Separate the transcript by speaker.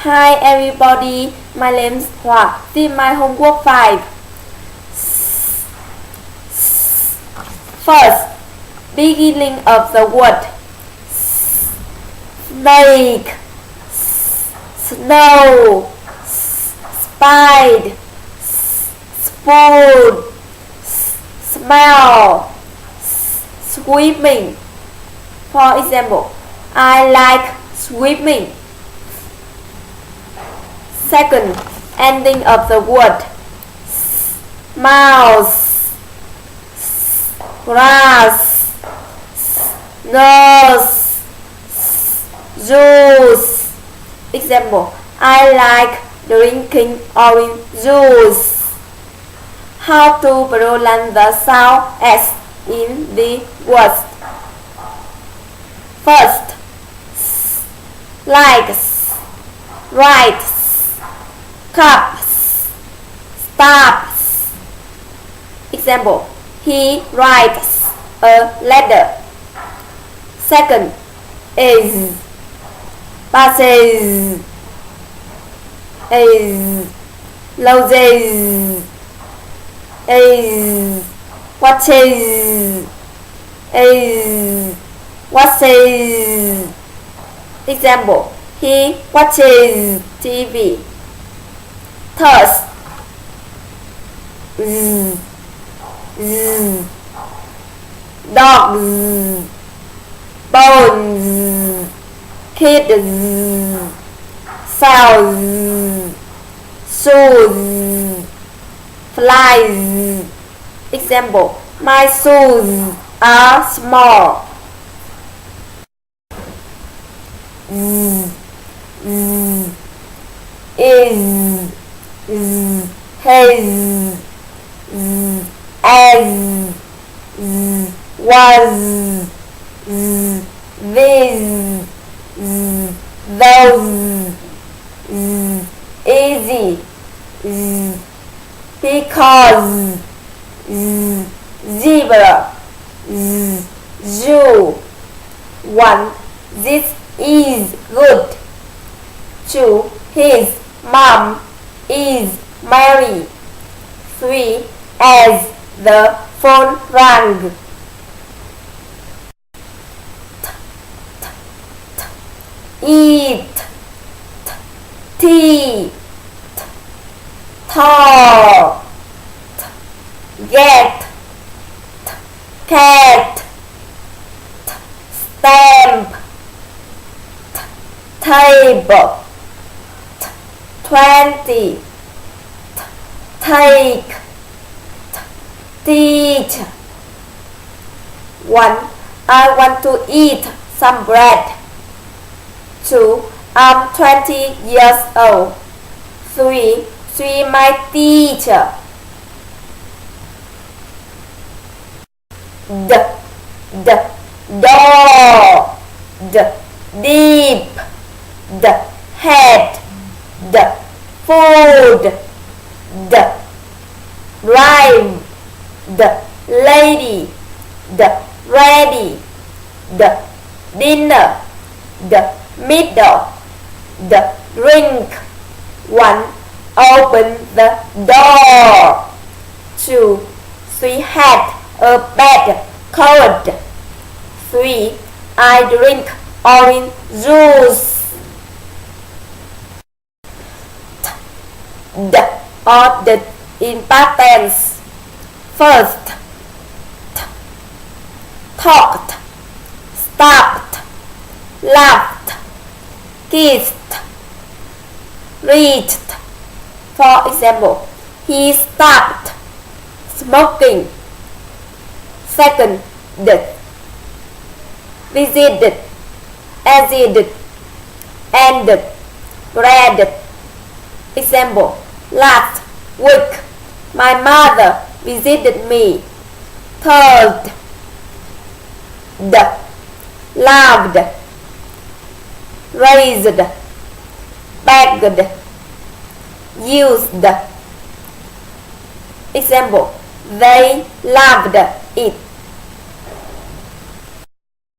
Speaker 1: Hi everybody, my name is Hoa. This is my homework 5. First, beginning of the word. Snake, snow, spide, spoon, smell, swimming. For example, I like swimming. Second, ending of the word. Mouse, grass, nurse, juice. Example, I like drinking orange juice. How to pronounce the sound S in the words. First, likes, writes, cups, stops. Example, he writes a letter. Second, is, passes, is, loses, is, watches, is, watches. Example, he watches TV. Third, dogs, bones, kids, cells, shoes, flies. Example, my shoes are small. Is, his, as, was, this, those, easy, because, zebra, zoo. 1. This is good. 2. His mom is Mary. 3. As the phone rang. Eat, tea, tall, get, cat, stamp, table, 20, take, teach. 1. I want to eat some bread. 2. I'm 20 years old. 3. She my teacher. Door, deep, head, food, drive, lady, ready, dinner, middle, drink. 1. Open the door. 2. She had a bad cold. 3. I drink orange juice. Or in past tense. First, talked, stopped, laughed, kissed, reached. For example, he stopped smoking. Second, visited, exceeded, ended, read. Example, last week my mother visited me. Third, loved, raised, begged, used. Example, they loved it.